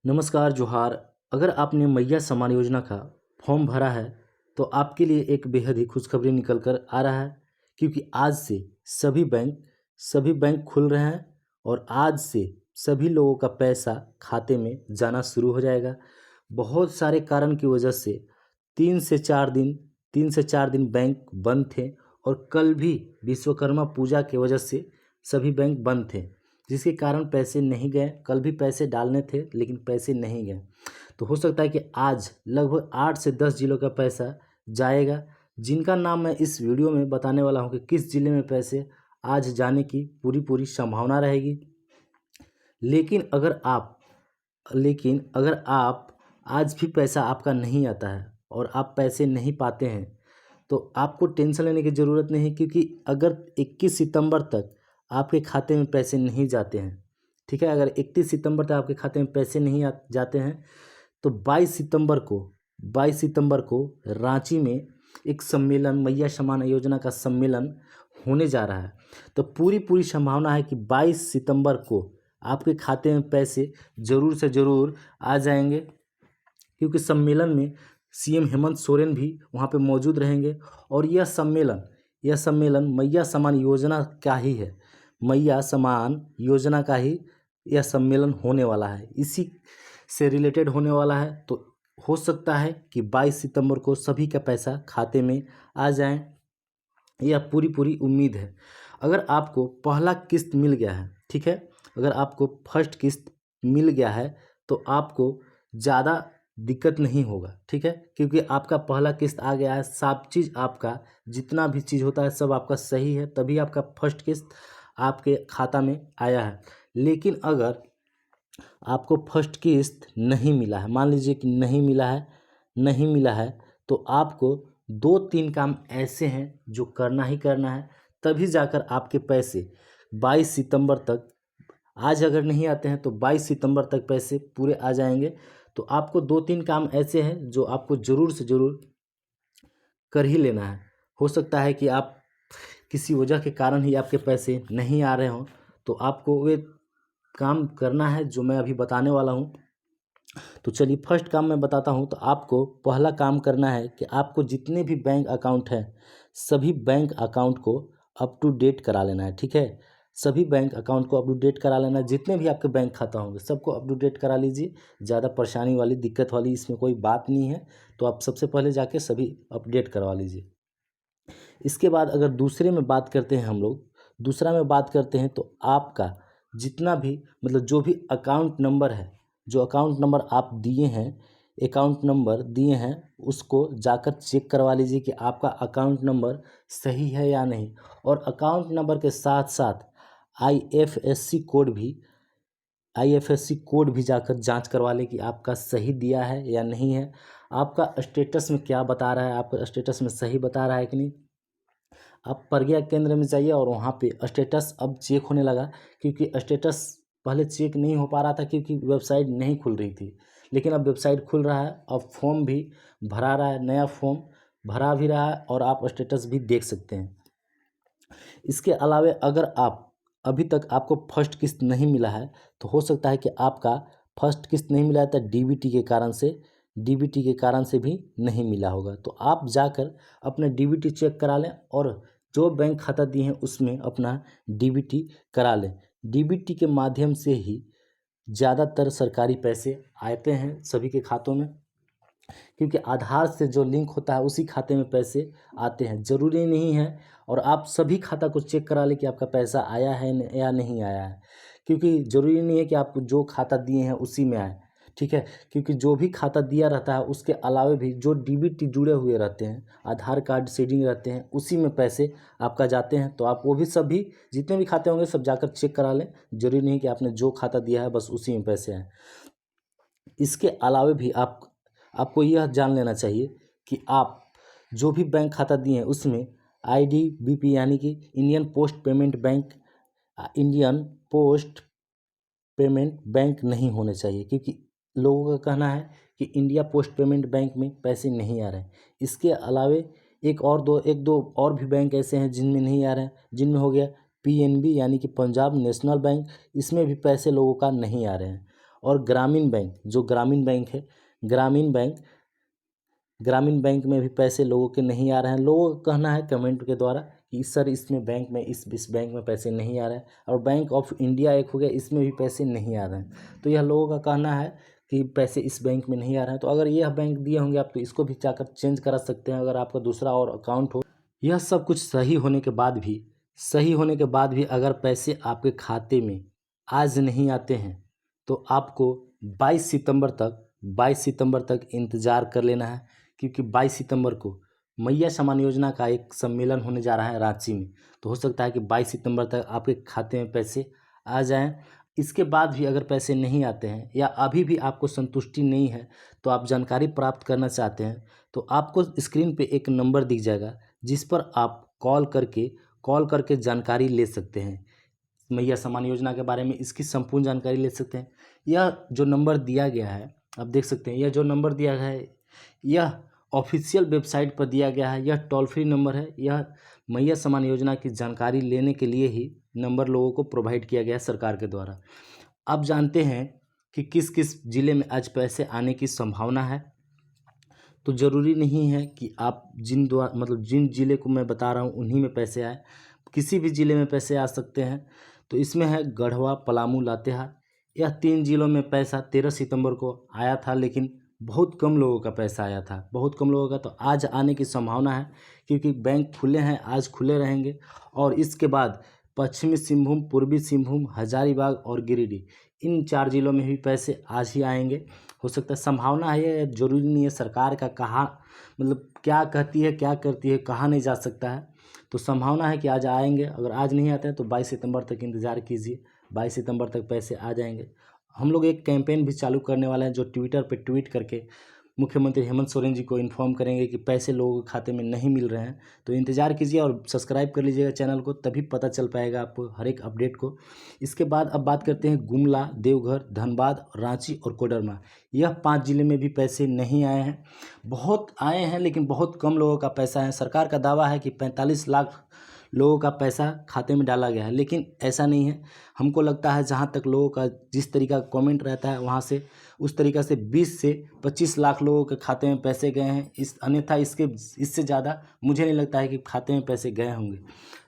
नमस्कार जोहार। अगर आपने मैया सम्मान योजना का फॉर्म भरा है तो आपके लिए एक बेहद ही खुशखबरी निकल कर आ रहा है, क्योंकि आज से सभी बैंक खुल रहे हैं और आज से सभी लोगों का पैसा खाते में जाना शुरू हो जाएगा। बहुत सारे कारण की वजह से 3 से 4 दिन बैंक बंद थे और कल भी विश्वकर्मा पूजा की वजह से सभी बैंक बंद थे, जिसके कारण पैसे नहीं गए। कल भी पैसे डालने थे लेकिन पैसे नहीं गए। तो हो सकता है कि आज लगभग 8 से 10 जिलों का पैसा जाएगा, जिनका नाम मैं इस वीडियो में बताने वाला हूं कि किस ज़िले में पैसे आज जाने की पूरी पूरी संभावना रहेगी। लेकिन अगर आप आज भी पैसा आपका नहीं आता है और आप पैसे नहीं पाते हैं तो आपको टेंशन लेने की ज़रूरत नहीं है, क्योंकि अगर 21 सितंबर तक आपके खाते में पैसे नहीं जाते हैं, ठीक है, अगर 31 सितंबर तक आपके खाते में पैसे नहीं जाते हैं तो 22 सितंबर को रांची में एक सम्मेलन, मैया सम्मान योजना का सम्मेलन होने जा रहा है। तो पूरी पूरी संभावना है कि 22 सितंबर को आपके खाते में पैसे ज़रूर से ज़रूर आ जाएंगे, क्योंकि सम्मेलन में सीएम हेमंत सोरेन भी वहाँ पे मौजूद रहेंगे। और यह सम्मेलन मैया सम्मान योजना का ही है। मैया सम्मान योजना का ही यह सम्मेलन होने वाला है, इसी से रिलेटेड होने वाला है। तो हो सकता है कि 22 सितंबर को सभी का पैसा खाते में आ जाए, यह पूरी पूरी उम्मीद है। अगर आपको पहला किस्त मिल गया है, ठीक है, अगर आपको फर्स्ट किस्त मिल गया है तो आपको ज़्यादा दिक्कत नहीं होगा, ठीक है, क्योंकि आपका पहला किस्त आ गया है। सब चीज़ आपका, जितना भी चीज़ होता है सब आपका सही है, तभी आपका फर्स्ट किस्त आपके खाता में आया है। लेकिन अगर आपको फर्स्ट किस्त नहीं मिला है, मान लीजिए कि नहीं मिला है तो आपको 2-3 काम ऐसे हैं जो करना ही करना है, तभी जाकर आपके पैसे 22 सितंबर तक, आज अगर नहीं आते हैं तो 22 सितंबर तक पैसे पूरे आ जाएंगे। तो आपको 2-3 काम ऐसे हैं जो आपको ज़रूर से ज़रूर कर ही लेना है। हो सकता है कि आप किसी वजह के कारण ही आपके पैसे नहीं आ रहे हों, तो आपको वे काम करना है जो मैं अभी बताने वाला हूँ। तो चलिए फर्स्ट काम मैं बताता हूँ। तो आपको पहला काम करना है कि आपको जितने भी बैंक अकाउंट हैं सभी बैंक अकाउंट को अप टू डेट करा लेना है, ठीक है। सभी बैंक अकाउंट को अप टू डेट करा लेना है, जितने भी आपके बैंक खाता होंगे सबको अप टू डेट करा लीजिए। ज़्यादा परेशानी वाली, दिक्कत वाली इसमें कोई बात नहीं है। तो आप सबसे पहले जाके सभी अपडेट करवा लीजिए। इसके बाद अगर दूसरे में बात करते हैं हम लोग, दूसरा में बात करते हैं तो आपका जितना भी, मतलब जो भी अकाउंट नंबर है, जो अकाउंट नंबर आप दिए हैं उसको जाकर चेक करवा लीजिए कि आपका अकाउंट नंबर सही है या नहीं। और अकाउंट नंबर के साथ साथ आईएफएससी कोड भी जाकर जांच करवा लें कि आपका सही दिया है या नहीं है। आपका स्टेटस में क्या बता रहा है, आपका स्टेटस में सही बता रहा है कि नहीं। आप प्रज्ञा केंद्र में जाइए और वहाँ पे स्टेटस अब चेक होने लगा, क्योंकि स्टेटस पहले चेक नहीं हो पा रहा था क्योंकि वेबसाइट नहीं खुल रही थी। लेकिन अब वेबसाइट खुल रहा है, अब फॉर्म भी भरा रहा है, नया फॉर्म भरा भी रहा है और आप स्टेटस भी देख सकते हैं। इसके अलावा अगर आप अभी तक आपको फर्स्ट किस्त नहीं मिला है तो हो सकता है कि आपका फर्स्ट किस्त नहीं मिला है तो डीबीटी के कारण से भी नहीं मिला होगा। तो आप जाकर अपना डीबीटी चेक करा लें और जो बैंक खाता दिए हैं उसमें अपना डीबीटी करा लें। डीबीटी के माध्यम से ही ज़्यादातर सरकारी पैसे आते हैं सभी के खातों में, क्योंकि आधार से जो लिंक होता है उसी खाते में पैसे आते हैं। ज़रूरी नहीं है, और आप सभी खाता को चेक करा लें कि आपका पैसा आया है या नहीं आया है, क्योंकि ज़रूरी नहीं है कि आप जो खाता दिए हैं उसी में आए, ठीक है। क्योंकि जो भी खाता दिया रहता है उसके अलावा भी जो डीबीटी जुड़े हुए रहते हैं, आधार कार्ड सीडिंग रहते हैं, उसी में पैसे आपका जाते हैं। तो आप वो भी सभी जितने भी खाते होंगे सब जाकर चेक करा लें। ज़रूरी नहीं कि आपने जो खाता दिया है बस उसी में पैसे आए। इसके अलावा भी आपको यह जान लेना चाहिए कि आप जो भी बैंक खाता दिए हैं उसमें आईडीबीपी यानी कि इंडियन पोस्ट पेमेंट बैंक नहीं होने चाहिए, क्योंकि लोगों का कहना है कि इंडिया पोस्ट पेमेंट बैंक में पैसे नहीं आ रहे हैं। इसके अलावा एक दो और भी बैंक ऐसे हैं जिनमें नहीं आ रहे हैं, जिनमें हो गया पीएनबी यानी कि पंजाब नेशनल बैंक, इसमें भी पैसे लोगों का नहीं आ रहे हैं। और ग्रामीण बैंक, जो ग्रामीण बैंक है, ग्रामीण बैंक में भी पैसे लोगों के नहीं आ रहे हैं। लोगों का कहना है कमेंट के द्वारा कि सर इसमें बैंक में इस बैंक में पैसे नहीं आ रहे हैं, और बैंक ऑफ इंडिया एक हो गया, इसमें भी पैसे नहीं आ रहे हैं। तो यह लोगों का कहना है कि पैसे इस बैंक में नहीं आ रहे हैं। तो अगर यह बैंक दिए होंगे आप, तो इसको भी जाकर चेंज करा सकते हैं अगर आपका दूसरा और अकाउंट हो। यह सब कुछ सही होने के बाद भी अगर पैसे आपके खाते में आज नहीं आते हैं, तो आपको 22 सितंबर तक इंतज़ार कर लेना है, क्योंकि 22 सितंबर को मैया सम्मान योजना का एक सम्मेलन होने जा रहा है रांची में। तो हो सकता है कि 22 सितंबर तक आपके खाते में पैसे आ जाएं। इसके बाद भी अगर पैसे नहीं आते हैं या अभी भी आपको संतुष्टि नहीं है, तो आप जानकारी प्राप्त करना चाहते हैं, तो आपको स्क्रीन पे एक नंबर दिख जाएगा, जिस पर आप कॉल करके जानकारी ले सकते हैं मैया सम्मान योजना के बारे में। इसकी संपूर्ण जानकारी ले सकते हैं। यह जो नंबर दिया गया है, आप देख सकते हैं, यह जो नंबर दिया गया है, यह ऑफिशियल वेबसाइट पर दिया गया है। यह टोल फ्री नंबर है। यह मैया सम्मान योजना की जानकारी लेने के लिए ही नंबर लोगों को प्रोवाइड किया गया है सरकार के द्वारा। आप जानते हैं कि किस किस ज़िले में आज पैसे आने की संभावना है। तो ज़रूरी नहीं है कि आप जिन ज़िले को मैं बता रहा हूँ उन्हीं में पैसे आए, किसी भी ज़िले में पैसे आ सकते हैं। तो इसमें है गढ़वा, पलामू, लातेहार। यह 3 ज़िलों में पैसा 13 सितंबर को आया था, लेकिन बहुत कम लोगों का पैसा आया था, बहुत कम लोगों का। तो आज आने की संभावना है, क्योंकि बैंक खुले हैं, आज खुले रहेंगे। और इसके बाद पश्चिमी सिंहभूम, पूर्वी सिंहभूम, हजारीबाग और गिरिडीह, इन 4 ज़िलों में भी पैसे आज ही आएंगे। हो सकता है, संभावना है, ये जरूरी नहीं है। सरकार का क्या कहती है क्या करती है कहा नहीं जा सकता है। तो संभावना है कि आज आएंगे। अगर आज नहीं आते हैं तो 22 सितंबर तक इंतज़ार कीजिए, 22 सितंबर तक पैसे आ जाएंगे। हम लोग एक कैंपेन भी चालू करने वाले हैं, जो ट्विटर पे ट्वीट करके मुख्यमंत्री हेमंत सोरेन जी को इन्फॉर्म करेंगे कि पैसे लोगों के खाते में नहीं मिल रहे हैं। तो इंतज़ार कीजिए और सब्सक्राइब कर लीजिएगा चैनल को, तभी पता चल पाएगा आपको हर एक अपडेट को। इसके बाद अब बात करते हैं गुमला, देवघर, धनबाद, रांची और कोडरमा। यह 5 ज़िले में भी पैसे नहीं आए हैं। बहुत आए हैं, लेकिन बहुत कम लोगों का पैसा है। सरकार का दावा है कि 45 लाख लोगों का पैसा खाते में डाला गया है, लेकिन ऐसा नहीं है। हमको लगता है, जहाँ तक लोगों का जिस तरीका का कमेंट रहता है, वहाँ से उस तरीक़ा से 20 से 25 लाख लोगों के खाते में पैसे गए हैं। अन्यथा इससे ज़्यादा मुझे नहीं लगता है कि खाते में पैसे गए होंगे।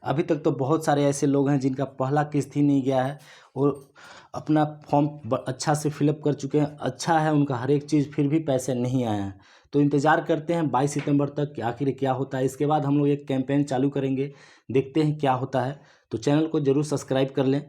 अभी तक तो बहुत सारे ऐसे लोग हैं जिनका पहला किस्त ही नहीं गया है, और अपना फॉर्म अच्छा से फिलअप कर चुके हैं, अच्छा है उनका हर एक चीज़, फिर भी पैसे नहीं आए हैं। तो इंतज़ार करते हैं 22 सितंबर तक कि आखिर क्या होता है। इसके बाद हम लोग एक कैंपेन चालू करेंगे, देखते हैं क्या होता है। तो चैनल को ज़रूर सब्सक्राइब कर लें।